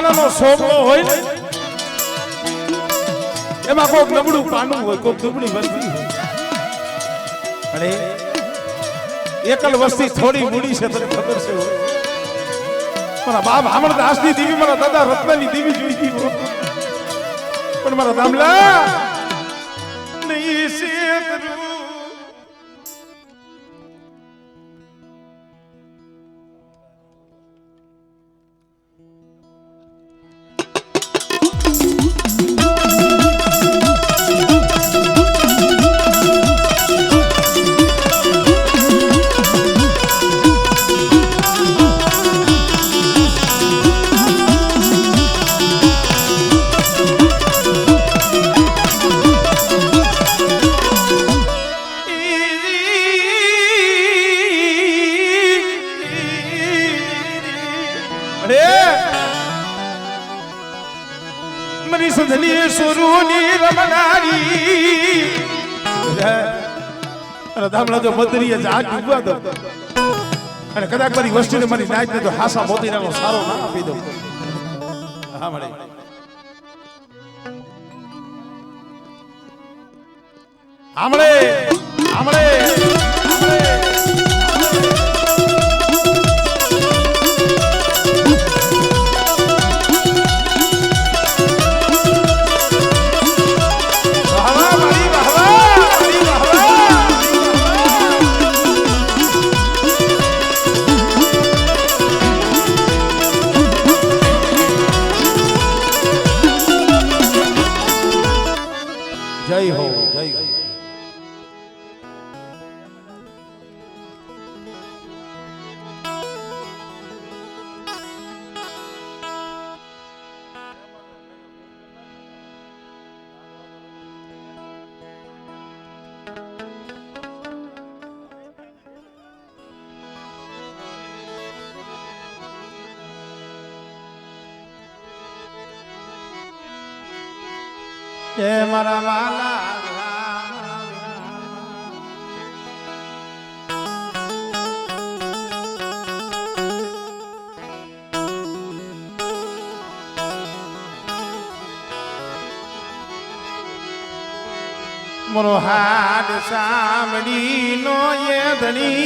માણસનો સોમલો હોય ને એમાં કોઈક નબળું પાનું હોય, કોઈક દુબળી વસ્તી હોય. અને એકલ વસ્તી થોડી મૂડી છે, તને ખબર છે? મારા બાપ અમરદાસની દેવી, મારા દાદા રત્નની દેવી જોઈ ગઈ, પણ મારા દામલા નહીં છે. જો મદરીએ જાગ ઉભા દો અને કદાચ મારી વસ્તીને મારી નાઈટ ને તો હાસા મોતીરાનો સારો ના આપી દો. હા મળે આમળે આમળે જય હો, જય હો. જય મારા વાલા મોરો હાડ સાંભળી નો એ ધણી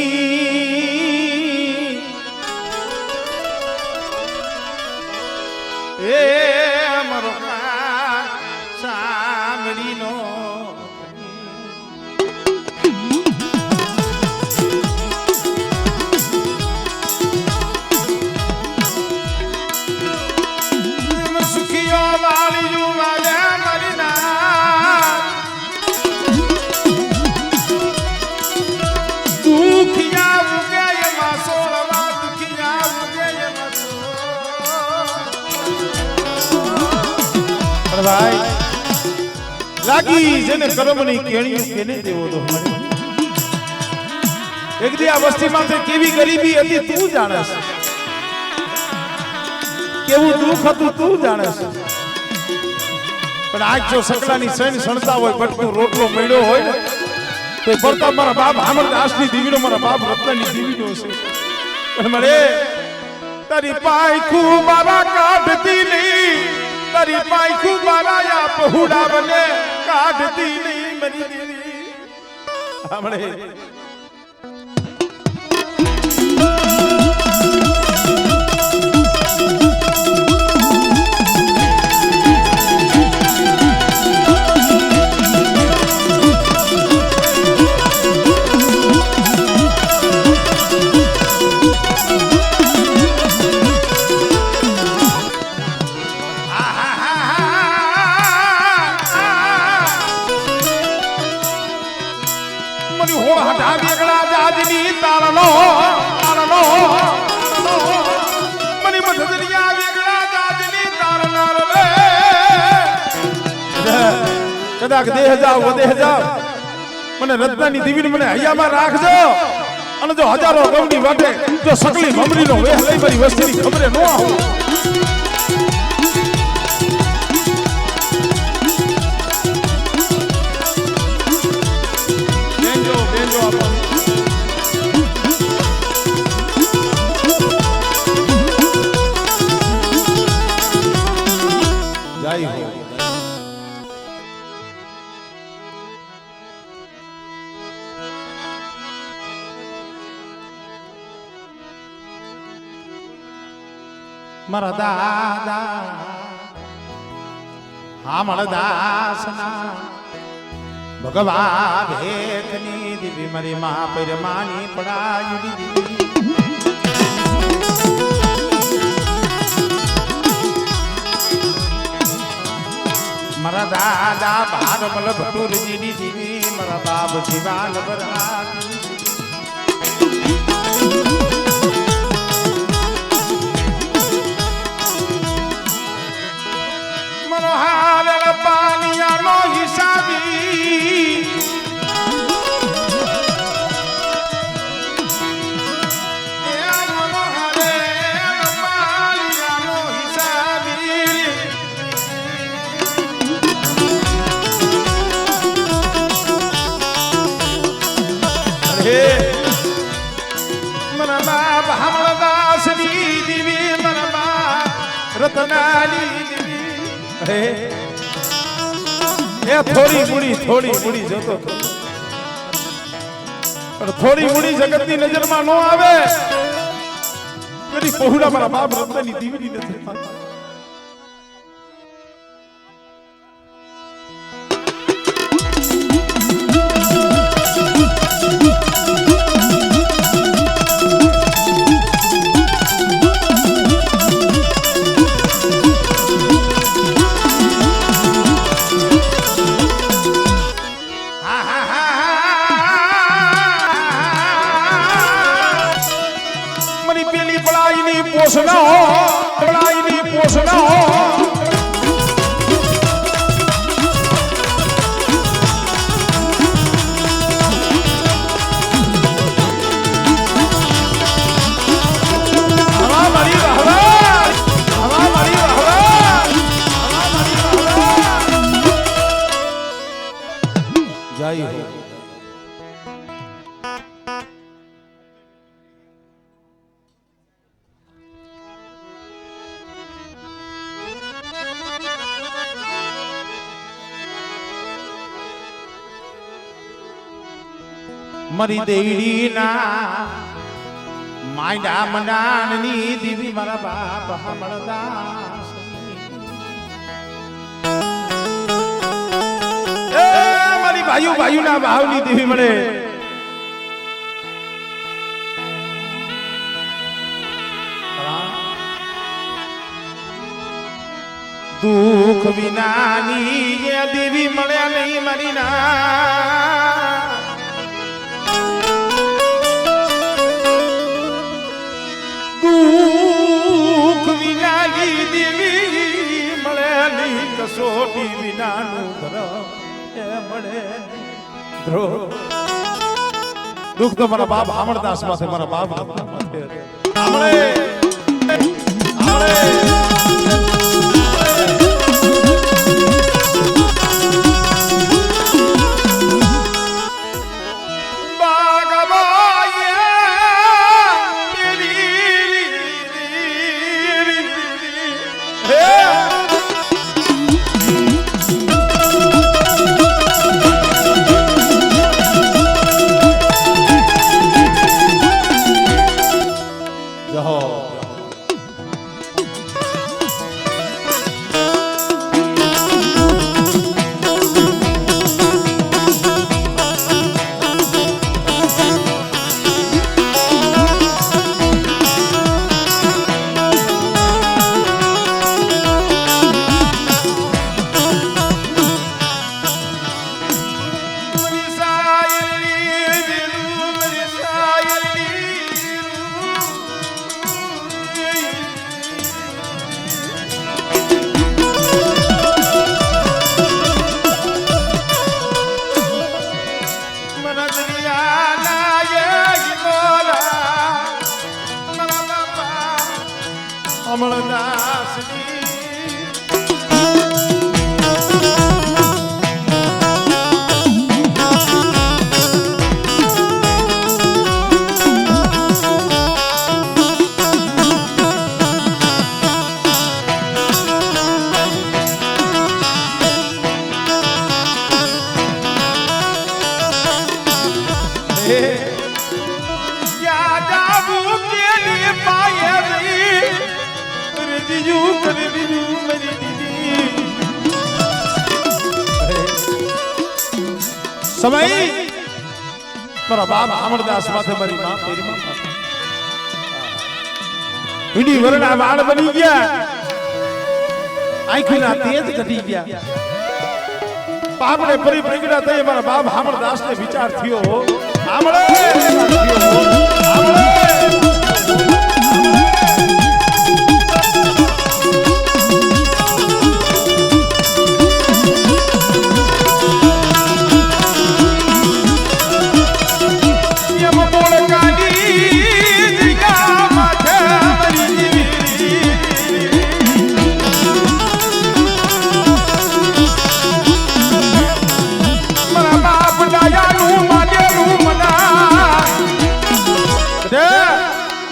એ મારો સાંભળીનો સુખીઓ વાળી જુવાલે મરીના દુખિયા ઉગે એમાં સોળવા દુખિયા ઉગે એમાં સોળ ભાઈ લાગી જેને કર્મની કેણીઓ કેને દેવો તો એક દી આ વસ્તીમાં કેવી ગરીબી હતી તું જાણે છે, કેવું દુઃખ હતું તું જાણે છે. પણ આજ જો સકલાની સૈન સણતા હોય, બટકું રોટલો મળ્યો હોય ને તો પડતા મારા બાપ અમરદાસની દીવીનો, મારા બાપ રત્નની દીવીનો છે. પણ મળે તારી પાયખું બાબા કાઢતી નહીં, તારી પાયખું બાબા આ પહુડા બને કાઢતી નહીં મરી દેવી. હમણે કદાચ દેહ જાવ વધે જાવ, મને રત્નાની દીવીને મને હૈયામાં રાખજો. અને જો હજારો ગવડી વાટે જો સકલી મમરીનો વેહ લઈ મારી વસ્તીની ખબરે ન આવું. બેંજો બેંજો આપો જય હો મારા દાદા હામળ દાસના ભગવાન ભેટની દીવી મારી માં પરમાની પડાયું દીધી મારા દાદા ભારમલ ભટુરજીની દીવી મારા બાપ જીવાન બરાતી મનોહાર પાનિયાનો હિસાબી મરા બાપ હમળદાસની દીવી મરા બાપ રતનાની દીવી હે એ થોડી મૂડી જોતો પણ થોડી મૂડી જગતની નજરમાં નો આવે એની પહોળા મારા બાપ રતનાની દીવીની નજરમાં પોષણા હો પડાઈની પોષણા હો હવા મારી વાહવા હવા મારી વાહવા હવા મારી વાહવા જય હો મરી દેડી ના માયડા મનાનની દીવી મારા બાપ હમળદાસ એ મારી ભાઈઓ ના ભાવની દીવી મળે દુઃખ વિનાની એ દેવી મળ્યા નહીં મારી ના દુઃખ વિનાની દેવી મળેલી કસોટી વિનાનું ઘર એ મળે દ્રોહ દુઃખ તો મારા બાપ અમરદાસ પાસે મારા બાપ આમળે દીજું કરી દીધું મારી દીદી સમય મારા બાપ અમરદાસ માથે મારી માં તેરી માં વીડી વરડા વાળ બની ગયા આંખના તેજ ઘટી ગયા પાપડે ફરી પ્રગટા થઈ મારા બાપ અમરદાસ ને વિચાર થયો આમળે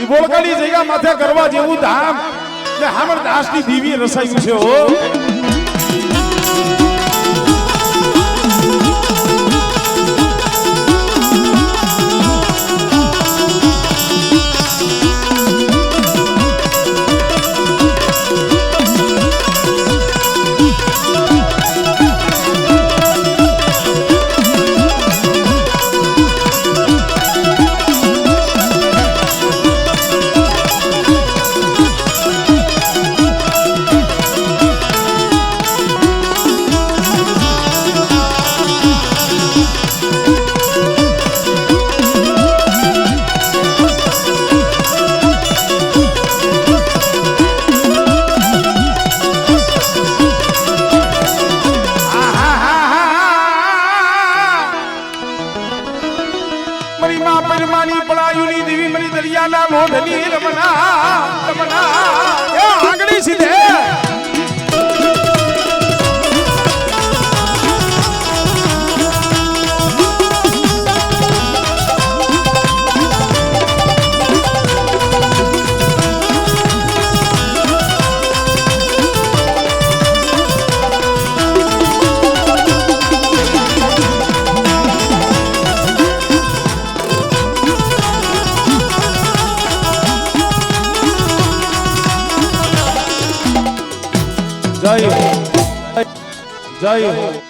બોળકાની જગ્યા માથે કરવા જેવું ધામ ને અમરદાસ ની દીવી રસાયું છે હો આંગળી સીધે જય જય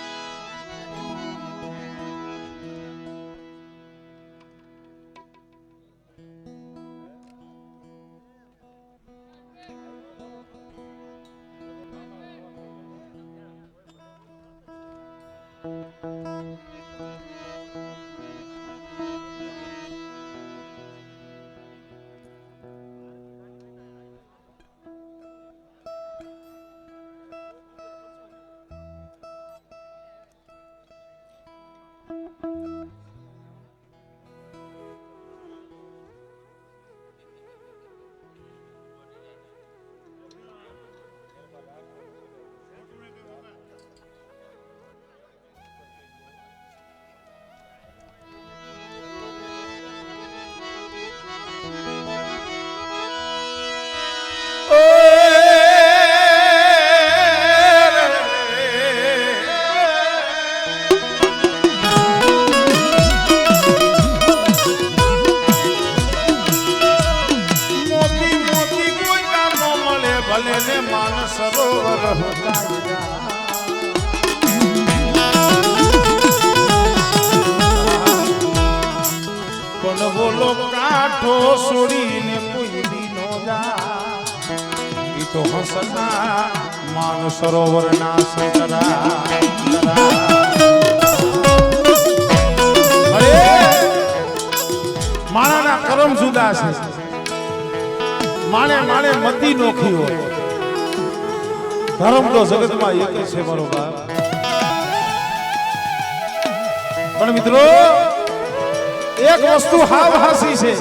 બોલો કાઠો છોડીને કોઈ દીનો જા ઈ તો હસના માન સરોવર ના સંતરા માણાના કરમ જુદા છે માણે માણે મતી નોખી હોય ધર્મ તો જગતમાં એક છે મારો બાપ પણ મિત્રો એક વસ્તુ હાવ હાસી છે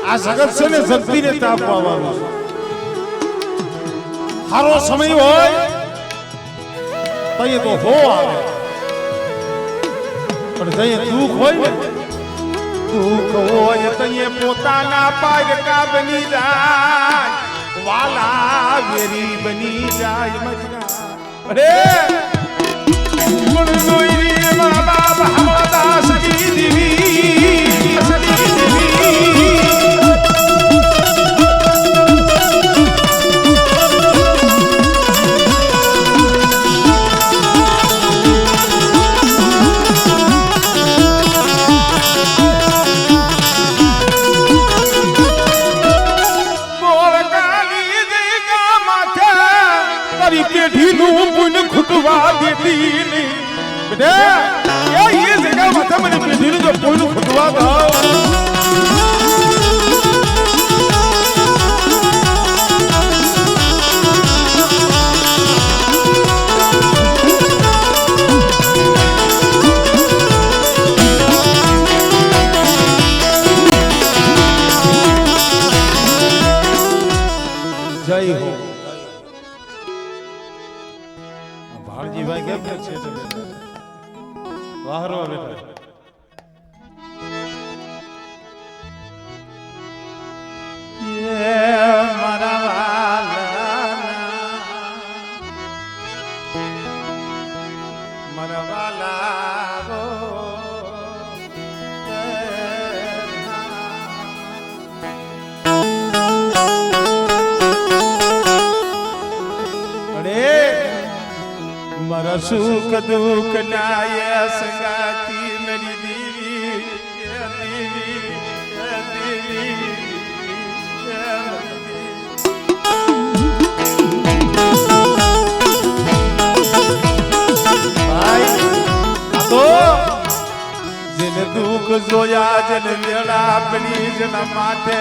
આ જગત છે ને જગતીને તાપ પાવાનું હારો સમય હોય તો હો આવે પણ જઈએ દુઃખ હોય ને દુઃખ હોય તઈએ પોતાના પાયકા બની જાય વાલા વેરી બની જાય મજના અરે ગુણ જોઈ મારા બાપ અમરદાસ કી દેવી તારી પેઢીનું પુન ખૂટવા દેતી નહીં બેટા એ જગ્યામાં તમને પેઢીનું જો પુન ખૂટવા દો જય હો ભાણજીભાઈ કેમ છે વાહરો બેટા મારા વાલા મારા સુખ દુઃખ નાય સંગાતી મેરી દેવી જેને દુઃખ જોયા જેને વેળા પડી જેના માથે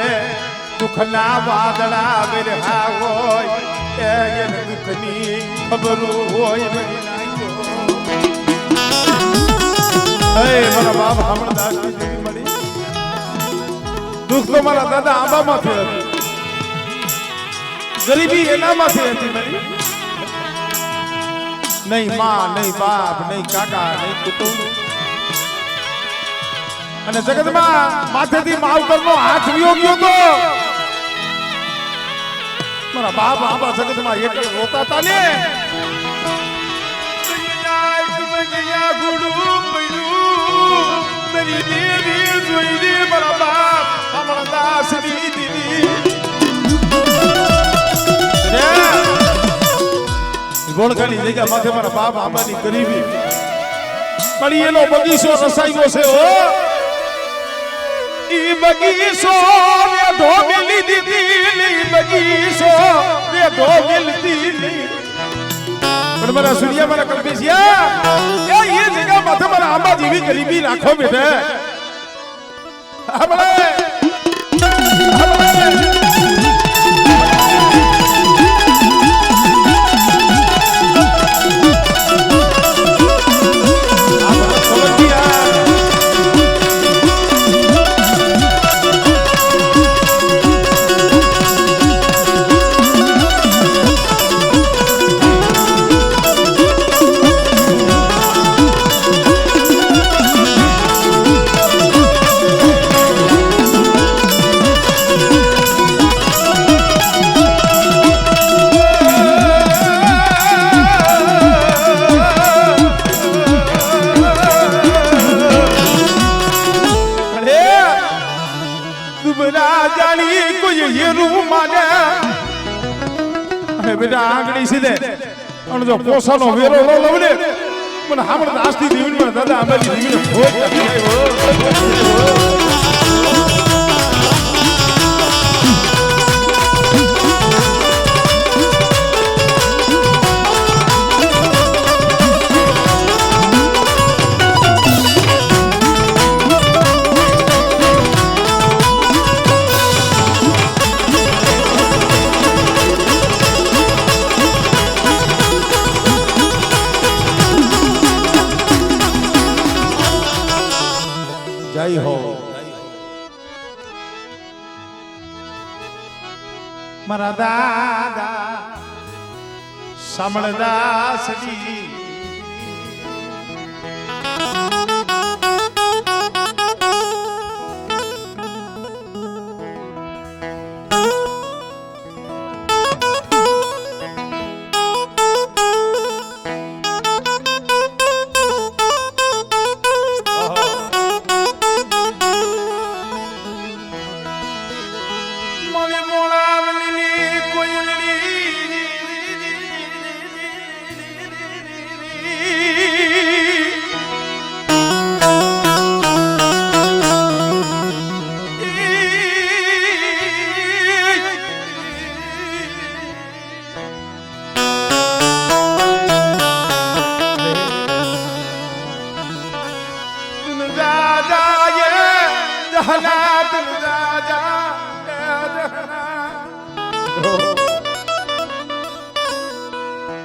દુઃખના વાદળા વેરહા હોય એને દુઃખની ખબર હોય મારા બાપ હમણાં દેવી મળી દુઃખ તો મારા દાદા આંબામાંથી હતું ગરીબી એનામાંથી હતી મળી નહીં માં નહીં બાપ નહીં કાકા નહીં કુટુંબ અને જગતમાં માથેથી માવતરનો હાથ વિયો ગયો તો મારા બાપ આંબા જગતમાં એક રોતા હતા ને મેરી દેવી જોઈ દે મારા બાપ હમણાં દાસની દીદી ગોળખાની જગ્યા માથે મારા બાપ આંબાની ગરીબી પડી એનો બગીચો રસાયો છે હો ઈ બગીચો રે ઢોમેલી દીદી બગીચો રે ઢોમેલી પણ મારા સૂર્યા મારા કલ્પેશિયા એ જગ્યા માથે મારા આંબા જેવી ગરીબી રાખો બેટા આપણે બેટા આંગળી સીધે અને જો પોસાનો વેરો ન લવને મને હામળ આસ્તી દીવીને મને દાદા આંબાની દીવીને ભોગ નથી જય હો મારા દાદા સામળદાસજી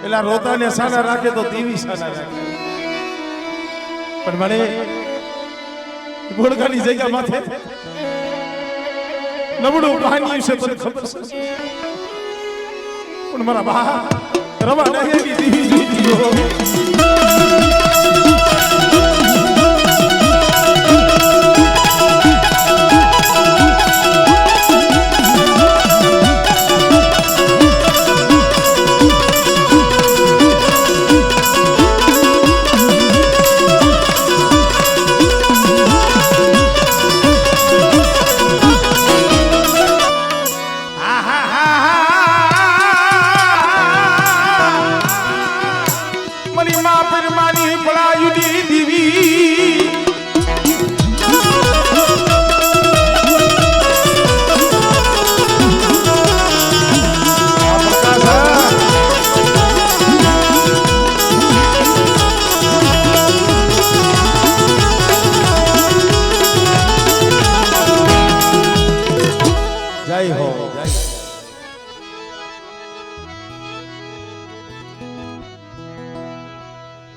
પેલા રોતાને સાના રાખે તો દેવી સાના રાખે પણ મને ગોળગાની જગ્યા માથે નબળું પાણી છે તને ખબર છે પણ મારા બા રવા ડાયરી દેવી જોઈતી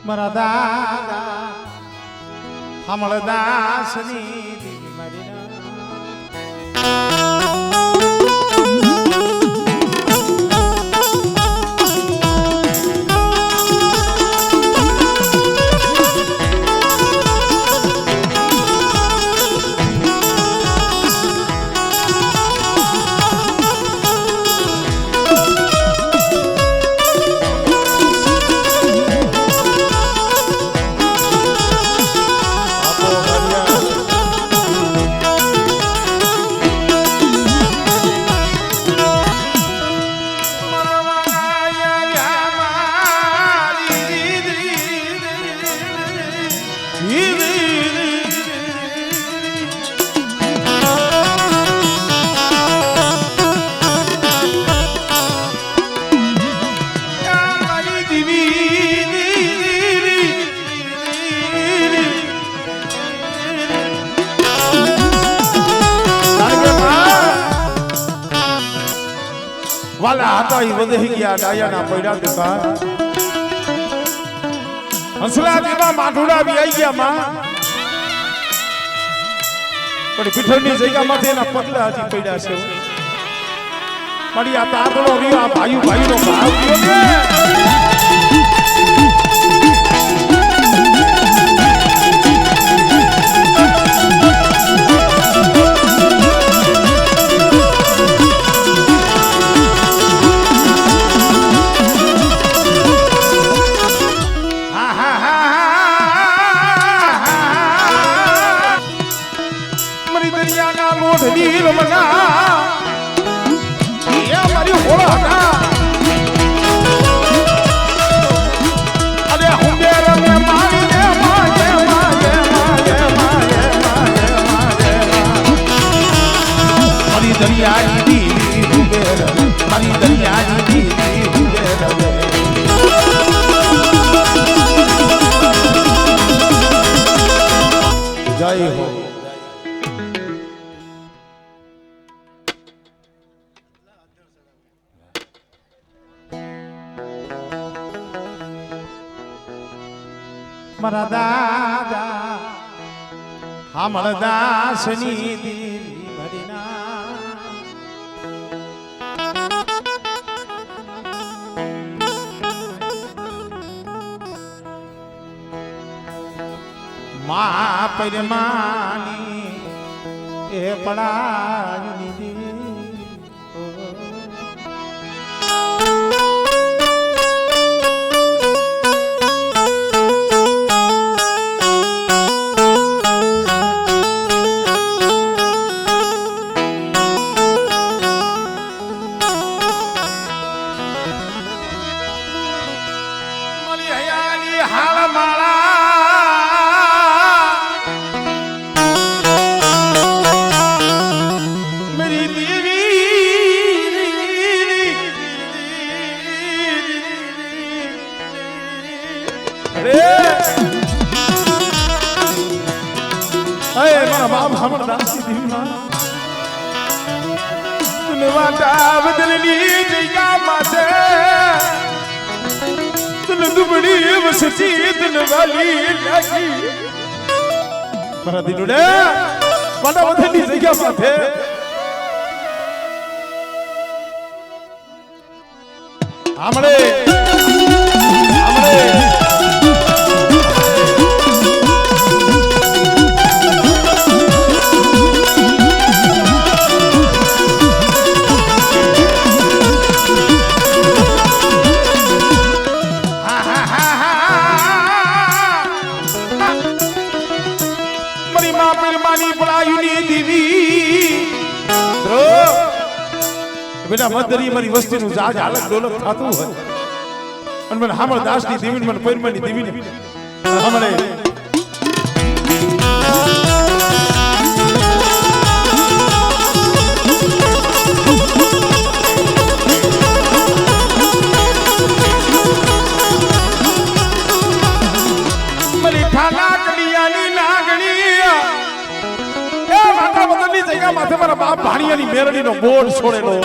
મારા દાદા હમળ દાસની દેવી મારી વાલા હતા ઈ વધે ગયા ડાયાના પૈડા દેખા હંસલા દેવા માઢુડા બી આવી ગયા માં પણ પીઠળની જગ્યામાંથી એના પગલા હજી પડ્યા છે મારી આ તાતડો રહ્યો આ ભાઈનો ભાવ રહ્યો ને જય હો મારા દાદા હમળ દાસની દેવી ભરીના મા પરમાની એ પડાની દેવી વાટા બદલની વસતી દિલવાલી લાગી મારા દિલુડે મારા વતનની જગ્યા માથે આમળે બેટા મદરી મારી વસ્તીનું જાજ હાલત ડોલત થાતું હોય અને મને હામળ દાસની દેવીને મને પૈરમાની દેવીને હમણે મરી ઠાલા કડિયાની નાગણી એ માતા વગરની જગ્યા માથે મારા બાપ ભાણિયાની મેરડીનો બોર્ડ છોડેલો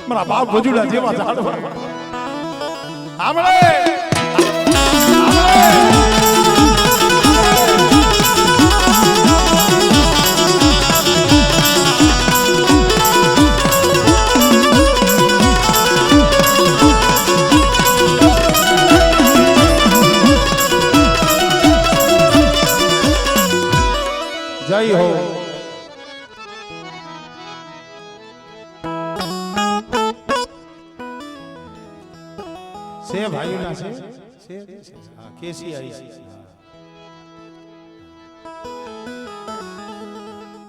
મારા બાપ વજુડા જેવા ઝાડવા આમળે જય હો से भाइयों ना से हां केसी आई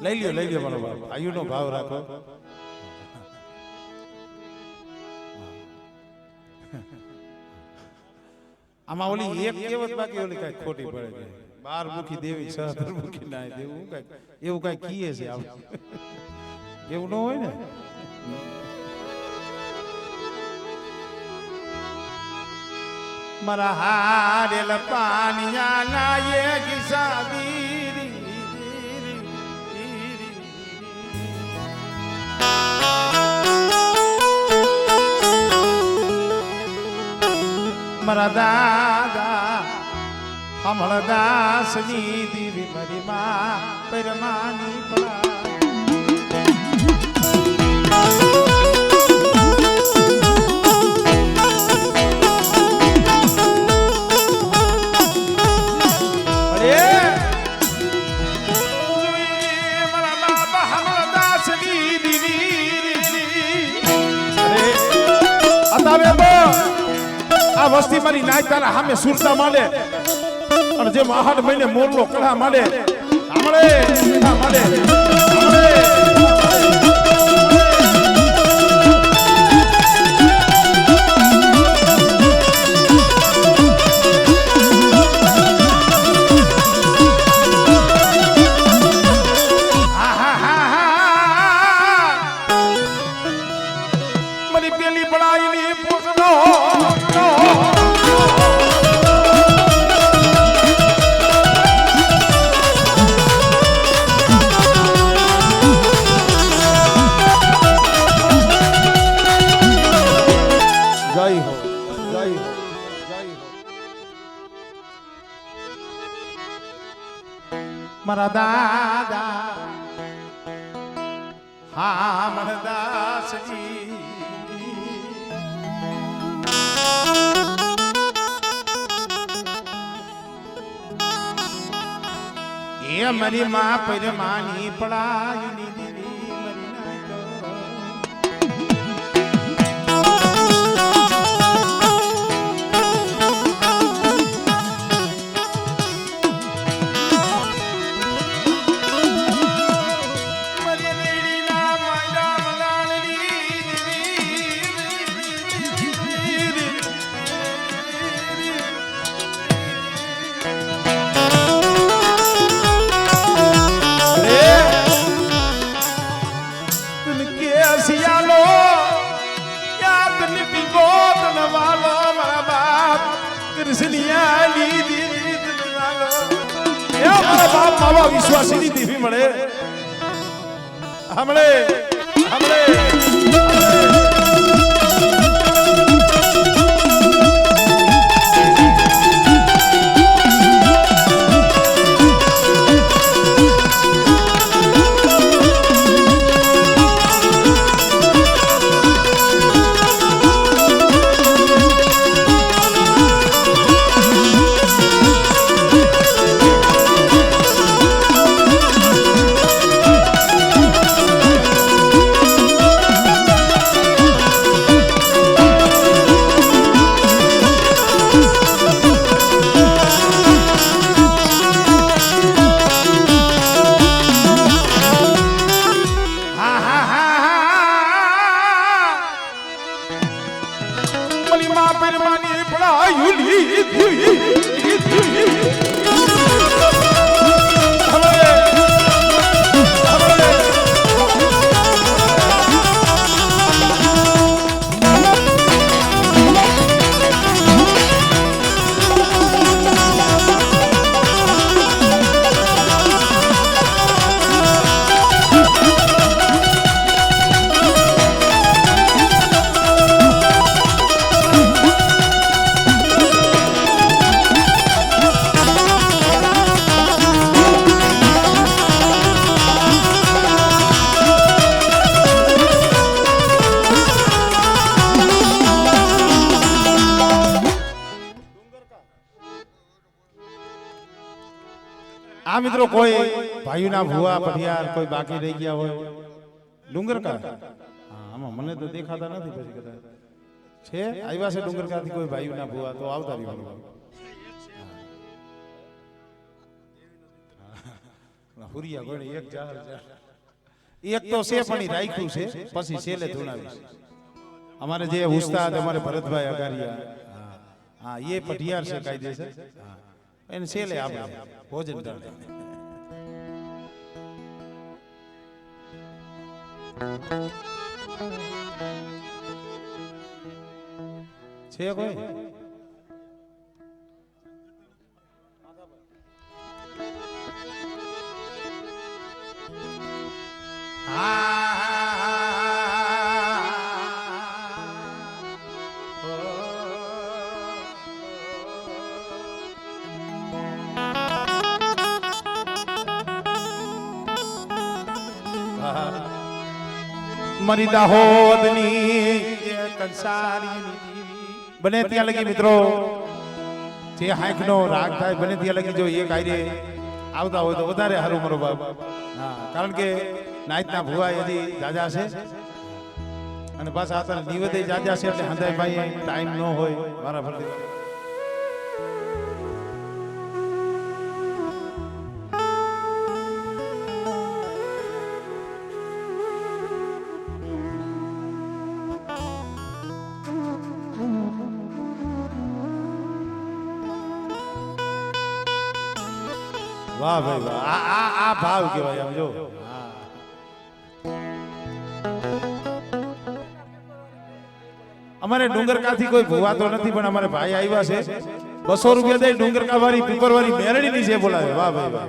लई लियो बराबर भाइयों नो भाव राखो आमा ओली एक केवत बाकी ओली काई खोटी पड़े गई 12 मुखी देवी 16 मुखी नाय देવું કાઈ એવું કાઈ કીએ છે આપ એવું ન હોય ને मरा हारेल पानिया लाए गिसादी मरा दादा हमल दासनी दीवी मरी मां परमानी पड़ा આ વસ્તી મારી નાય તારા સામે સુરતા માલે અને જે 8 મહિને મોરલો કળા માલે આમળે માલે મરી પેલી બળાઈની પોકનો मरा दादा हाँ मन दास जी ये मरी माँ परमानी पढ़ाई विश्वासी देवी मळे हमले हमले પરમાની પડાયુલી આ મિત્રો કોઈ ભાઈના ભુવા પઢિયાર કોઈ બાકી રહી ગયા હોય ડુંગરકા હા આમાં મને તો દેખાતા નથી પછી કદાચ છે આવ્યા છે ડુંગરકાથી કોઈ ભાઈના ભુવા તો આવતા રહ્યો હુરિયા કોઈ એક જાહર એક તો છે પણ ઈ રાખ્યું છે પછી છેલે ધૂણાવી અમારે જે ઉસ્તાદ અમારે ભરતભાઈ અગારિયા હા એ પઢિયાર છે કાયદેસર હા એને છેલે આપણે ભોજન ટાળે છે કોઈ મરી દાહોદની કંસારી બને ત્યાં લગી મિત્રો જે હાંકનો રાગ થાય બને ત્યાં લગી જો એક આયરે આવતા હોય તો વધારે હારું મારો બાપ હા કારણ કે નાઈતના ભુવા હજી જાજા છે અને પાછા આતા નિવેદે જાજા છે એટલે હંધાઈ ભાઈ ટાઈમ ન હોય મારા ફરતી વાહ ભાઈ વાહ આ ભાવ કહેવાય આમ જો અમારે ડુંગરકાથી કોઈ ભુવા તો નથી પણ અમારે ભાઈ આવ્યા છે 200 રૂપિયા દઈ ડુંગરકા વાળી પીપર વાળી મેરડીની છે બોલાવે વાહ ભાઈ વાહ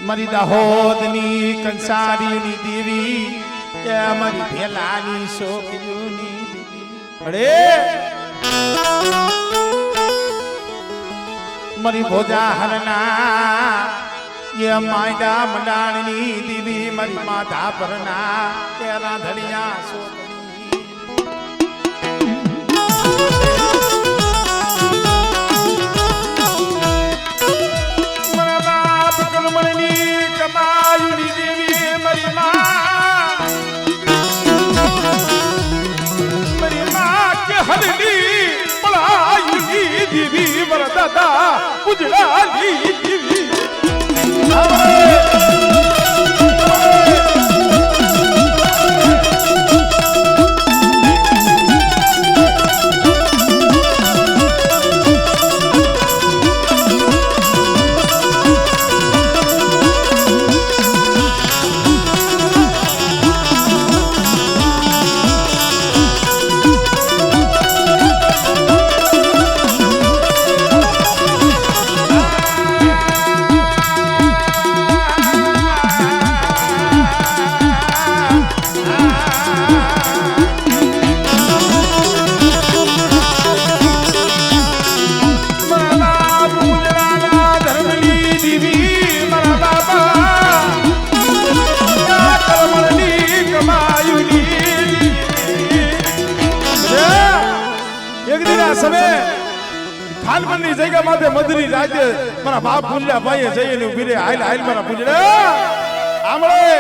મારી દાહોદની કંસારીની દેવી કે અમારી ભેલાની છોકરીઓની અરે मरी भोजा हरना ये मायडा मंडाणी दीवी मरी माधा परना तेरा धड़िया मरा बाप कुलमणी कमायुनी देवी मरी माँ के हरनी देवी मर दादा उजड़ाली देवी ખાનપણની જગ્યા માથે મધરી રાજે મારા બાપ પૂજડા ભાઈએ જઈને ઉભી રે હાલ હાલ મારા પૂજડા આમળે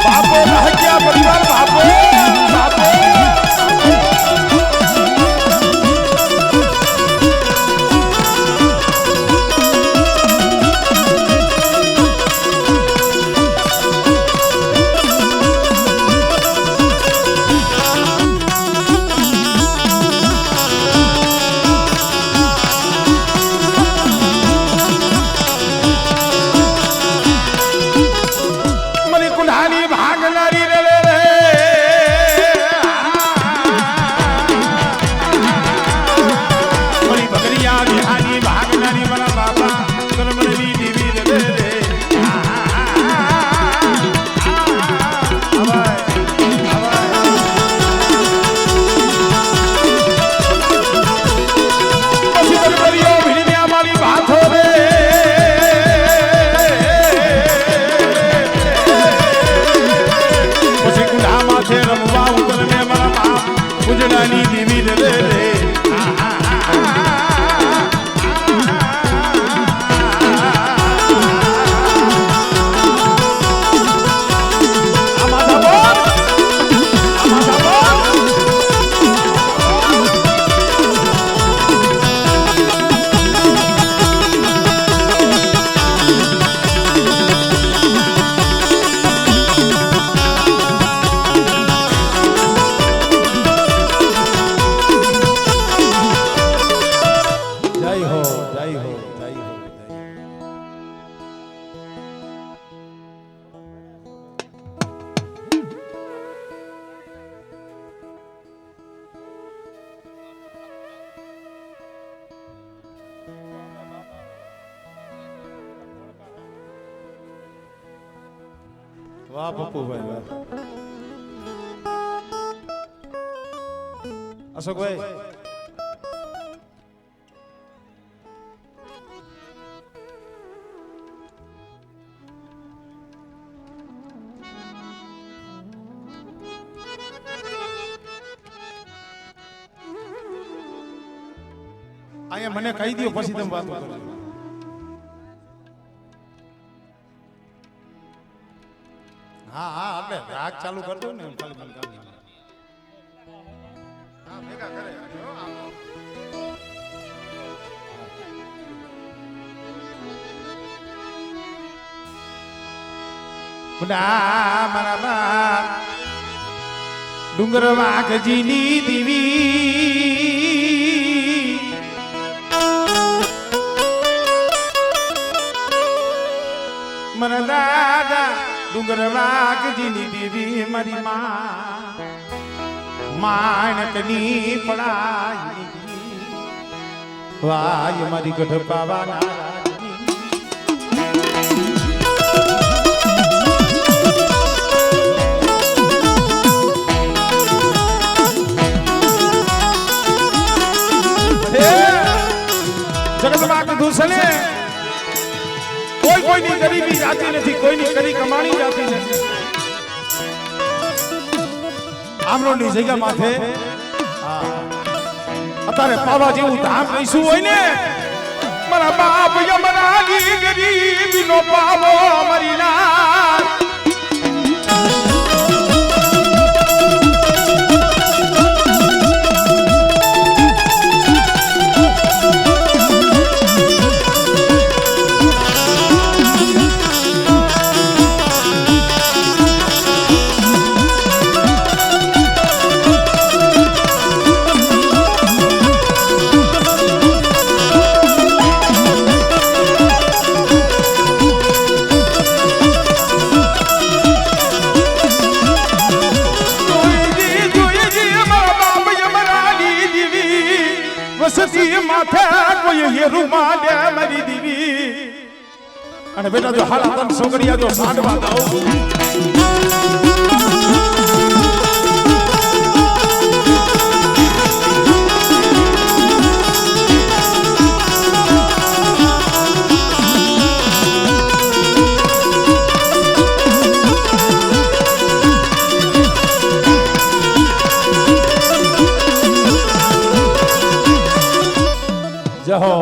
બાપો હક્યા પરિવાર બાપો બાપો વાહ પપ્પુભાઈ વાહ. અશોકભાઈ અહીંયા મને કહી દો પછી તમે વાત કરો. હા હા એટલે રાગ ચાલુ કરી દો ને ખાલી મને કામ નહીં. હા ભેગા કરે હો આમ. બુડા મારા બાપ ડુંગર વાઘજીની દીવી મારા દાદા ડુંગર વાઘજીની દેવી મારી માણકની પડાઈ વાય મારી ગઢ પાવાના જગતમાં દૂષણે કોઈની ગરીબી જાતી નથી, કોઈની કરી કમાણી જાતી નથી. આમરોની જગ્યા માથે અત્યારે પાવા જેવું ધામ કહીશું હોય ને મારા બાપ યમરાની ગરીબી નો પાવો મરી ના અને બેટા જો હાલા તન છોકરીયા જો સાંડવા દાવ જહો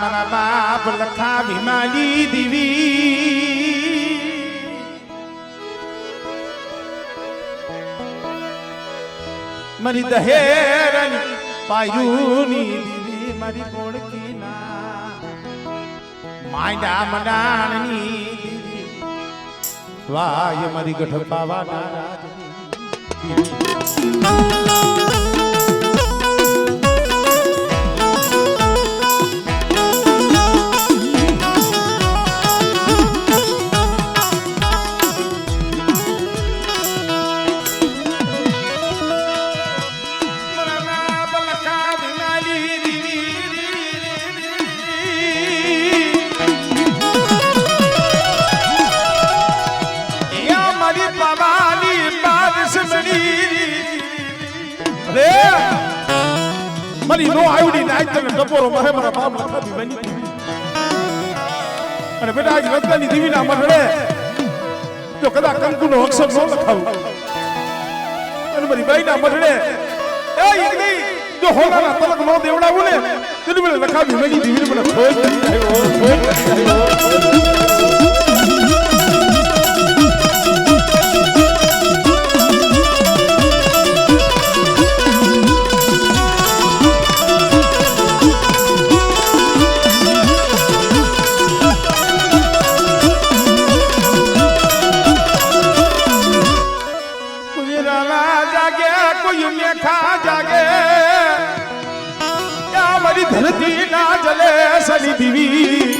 મારા બાપ લખા ભીમાલી દીવી મારી દહેરની પાયુની દીવી મારી કોળકી ના માયડા મડાણની દીવી વાય મારી ગઢ પાવાના મારી નો આવડી નાચ તને ટપોરો મારે મારા બાપ લખા દીવાની અને બેટા આજ રત્નાની દીવીના મઢડે જો કદાચ કંકુનો અક્ષર નો લખાવું અને મારી બાઈના મઢડે એ એકદી જો હોનાના તલક નો દેવડાવું ને તેની મને લખા દીવાની દીવીને મને ખોજ કરી આવ્યો ખોજ કરી આવ્યો ધરતી ના જલે સની દીવી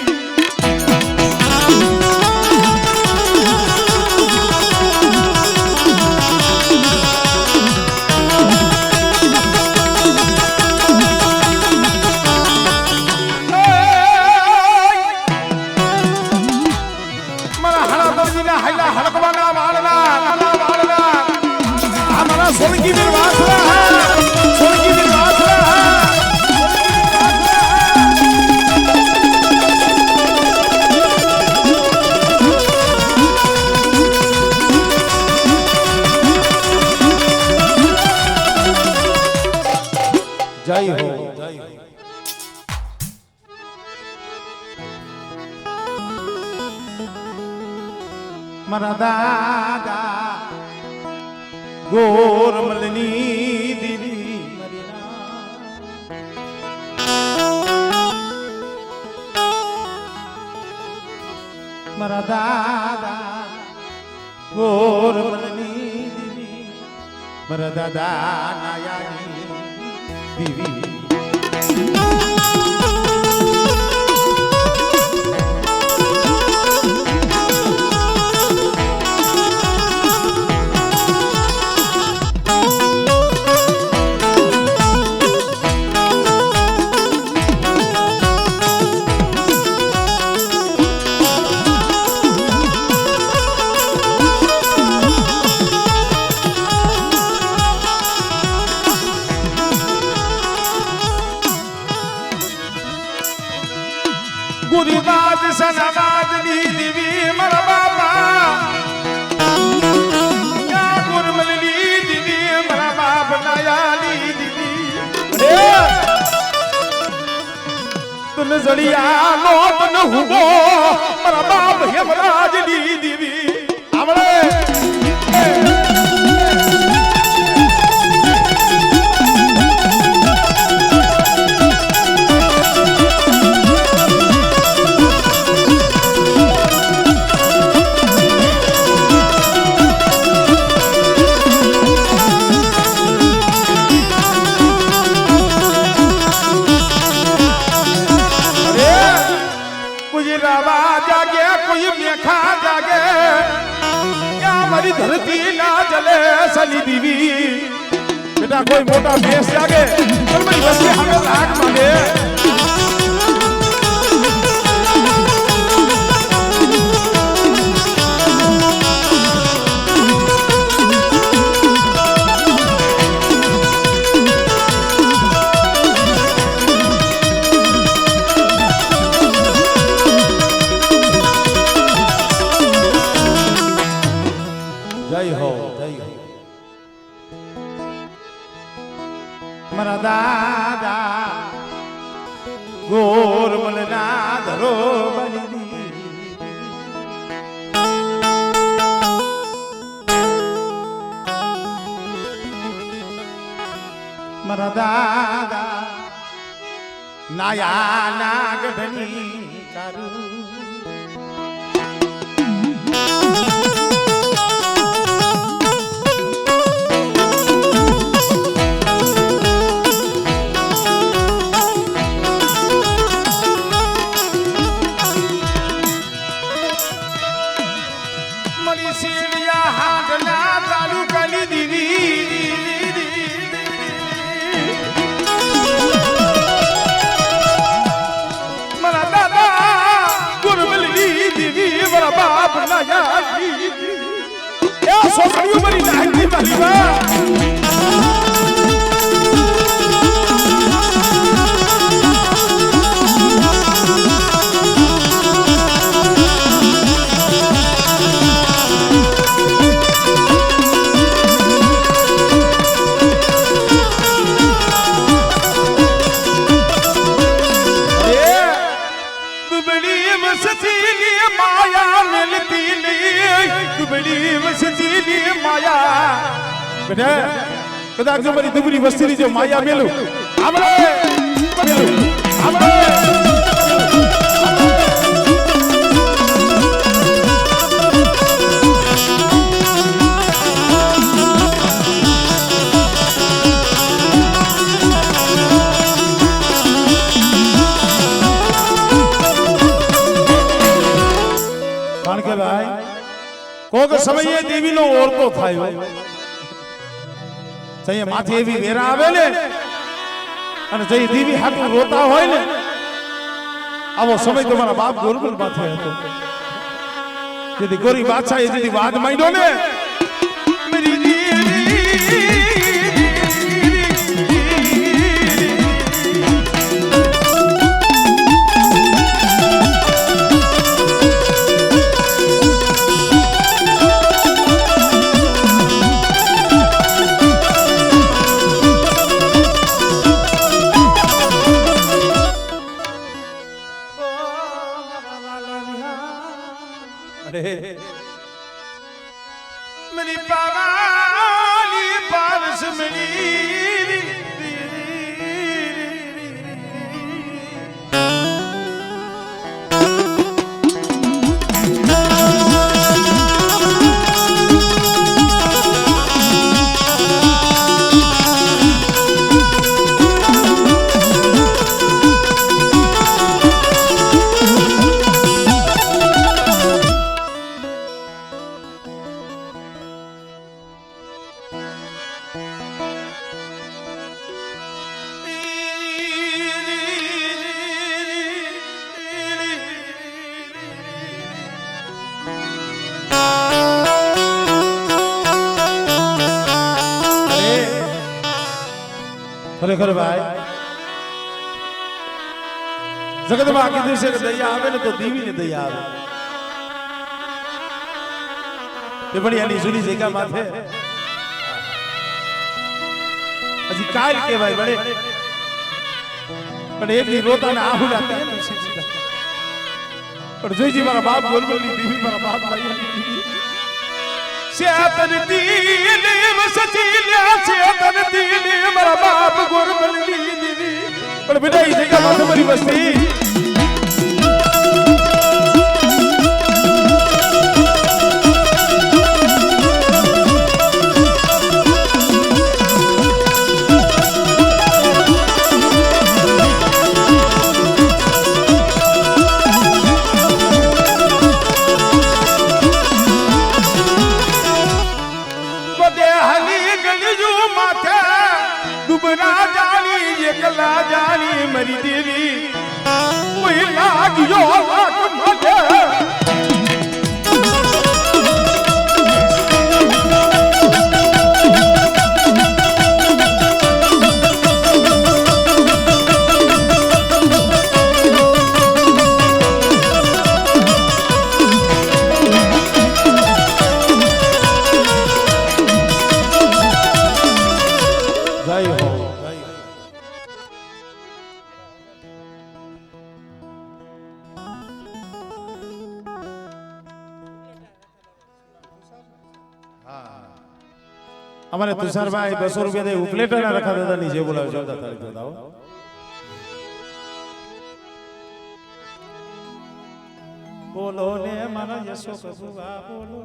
ઠાકોરજીના હાઈલા હડકવાના વાળના અમારા સોલંકી વીર વાસરા સોલંકી વીર વાસરા જય હો મારા દાદા ગોરમલની દીદી મારા દાદા ગોરમલની દીદી મારા દાદા નાયાની દીદી ગુરુબાદ સનાબાદ ની દીવી મારા બાપા યા ગુરમલની દીવી મારા બાપ નાયાની દીવી તુન જડિયા નો તન હુબો મારા બાપ હેમરાજની દીવી આવળે धरती ना जले सनी दीवी बेटा कोई मोटा भैंस जागे चल भाई बस ये हमें लाग मांगे મારા દાદા ગોરમલના ધરો બની મારા દાદા નાયા નાગધની કારું सोचड़ियों मरी नाहकी मरीवा बेटा कदाच जो मेरी दुबरी वस्ती जो माया मेलू हमले हमले કારણ કે ભાઈ કોક સમયે દેવીનો ઓળખો થાય જઈએ માથે એવી વેરા આવે ને અને જઈ દેવી હાટું રોતા હોય ને આવો સમય તમારા બાપ ગોરમલ માથે હતો જેથી ગોરી બાદશાહ એ જેથી વાદ માંડ્યો ને મેરી मेरी पावाली पावस मेरी खरेखर भाई जगत में आगे से दया आवे ने तो दीवी ने दया आवे ये बड़ी आनी सुनी जगह माथे अजी काल के भाई बड़े पर एक दी रोता ने आहू जाते हैं पर जोई जी मारा बाप गोलबली दीवी मारा बाप भाई चेतन दीली सचीलिया चेतन दीली मारा बाप गोरबली दीवी पर बिदाई जगह माथे मरी बस्ती दुबरा जानी एकला जानी मरी देवी कोई लागियो लाग मजे हमारे तुषार भाई 200 रुपया दे उपलेटर ना रखा दादा नीचे बोलाओ 14 तारीख बताओ बोलो ने माना यशो कसुआ बोलो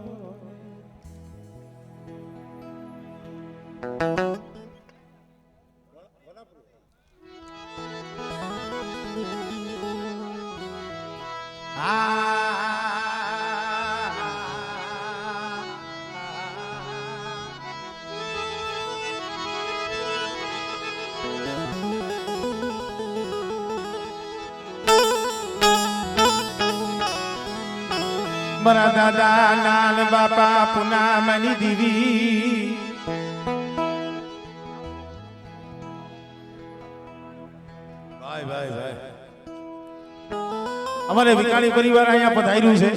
मरा दादा लाल बापा पुना मनी दीवी भाई भाई भाई हमारे विकाणी परिवार અહીંયા પધાર્યું છે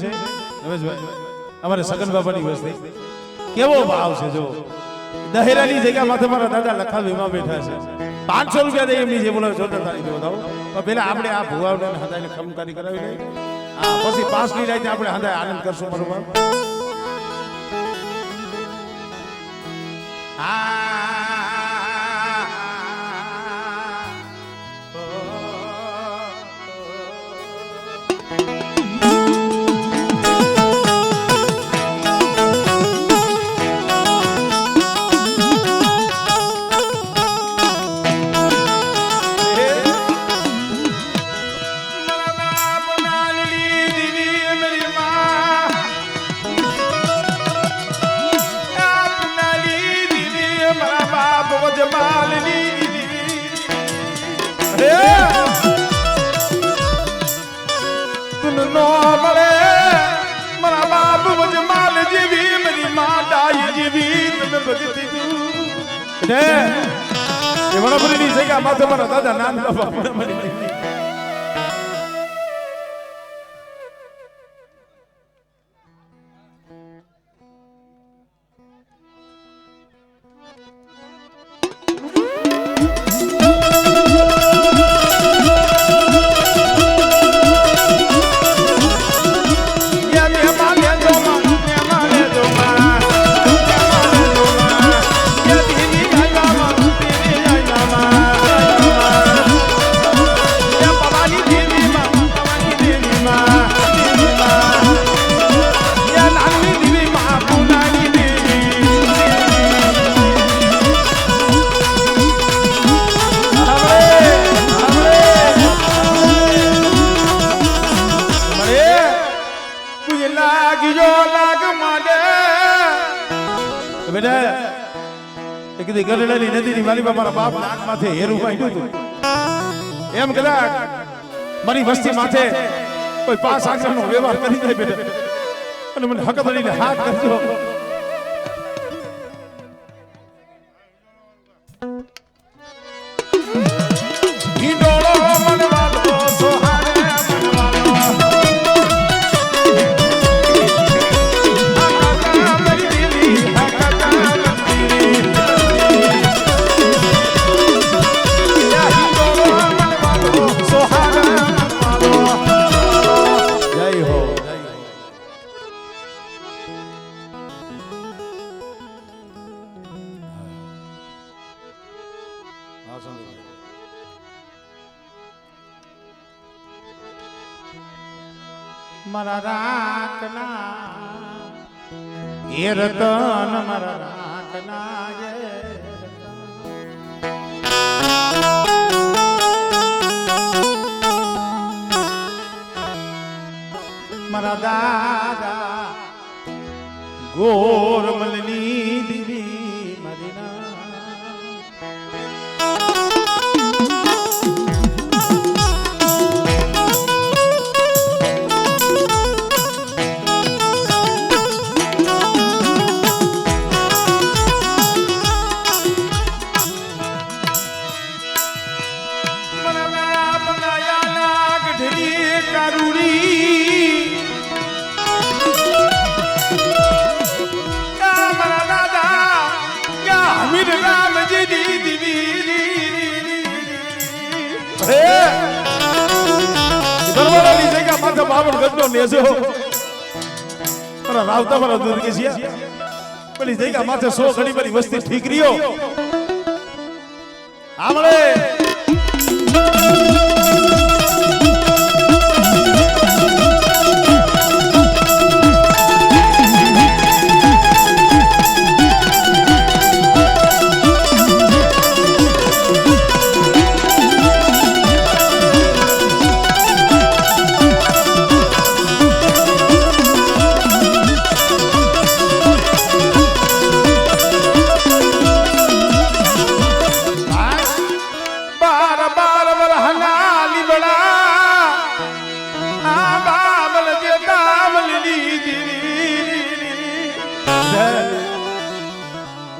રમેશભાઈ અમારે સગન બાપાની વસ્તી કેવો ભાવ છે જો દહેરાની જગ્યા માથે મારા દાદા લખા વેમાં બેઠા છે 500 રૂપિયા દે એમની જે બોલાવ જોતા તારી બતાવો પણ પેલા આપણે આ ભુવાને હદાઈને ખમકારી કરાવી લઈએ પછી 5 ની રાતે આપણે હદાય આનંદ કરશું બરોબર ભગતી ને એ વણભરીની જગ્યા માથે મારા દાદા નાન બાપા વણભરી ગરડાની નદીની વાલીમાં મારા બાપ નાક માથે હેરું પાડ્યું હતું એમ કદાચ મારી વસ્તી માથે કોઈ 5 આંગળનો વ્યવહાર કરી દે બેટા અને મને હક ધરીને હાથ કરજો મારા રાખના એ રતન મારા રાખના મારા દાદા ગોરમલની દીવી મરીના દરબારની જગ્યા માથે બાવળ ગજનો નેજો મારા રાવતા મારા દુર્ગેશિયા પેલી જગ્યા માથે 100 ઘડી મારી વસ્તી ઠીક રહ્યો આમળે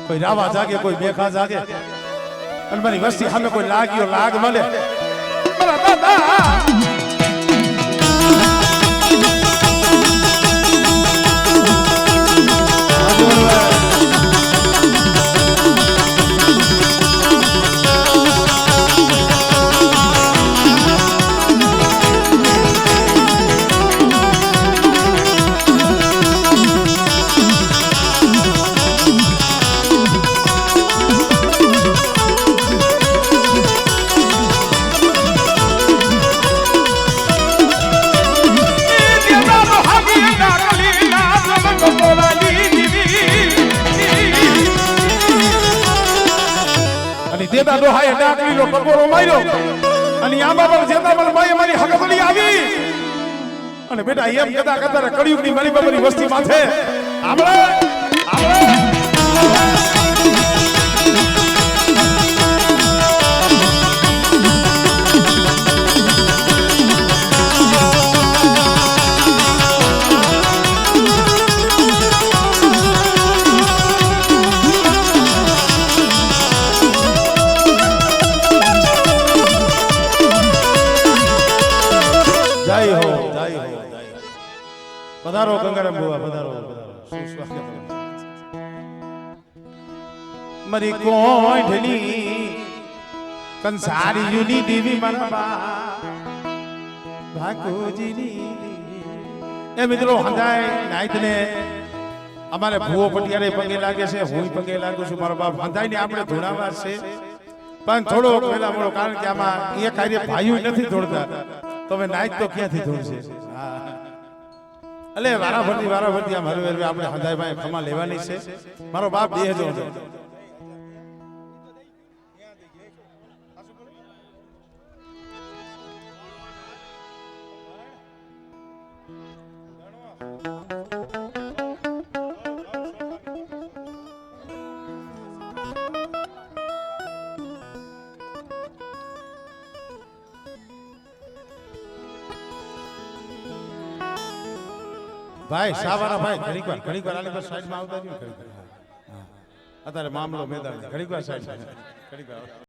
કોઈ રાવા જાગે કોઈ બેખા જાગે અને મારી વસ્તી સામે કોઈ લાગ્યો લાગ મળે મારા દાદા જેતા ડોહાએ ડાકલીનો કપોરો માર્યો અને આંબા પર જેતા પર ભાઈ મારી હકફળી આવી અને બેટા એમ કદા કદા કળિયુગની મારી બાબરી વસ્તી માથે આબળે ગંગારામ બુઆ પધારો શું સ્વાગત મારી કોઠની કંસારી યુની દેવી મારા બા ભાગોજીની એ મિત્રો હંધાય નાઈતને અમારે ભૂવો પટિયારે પગે લાગે છે હું પગે લાગુ છું મારો બાપ હંધાય ને આપણે ધોળાવા છે પણ થોડો પહેલા મોડો કારણ કે આમાં એ કાર્ય ભાઈઓ નથી ધોળતા તો હવે નાઈત તો ક્યાંથી ધોળશે એટલે વારાફરતી આમ હરવે આપણે હંધાય ભાઈ ખમા લેવાની છે મારો બાપ દેહજો ભાઈ સાવારા ભાઈ ઘડીક વાર આલી પર સાઈડમાં આવતા રહ્યો અત્યારે મામલો મેદાન ઘડીક વાર સાઈડ ઘડીક વાર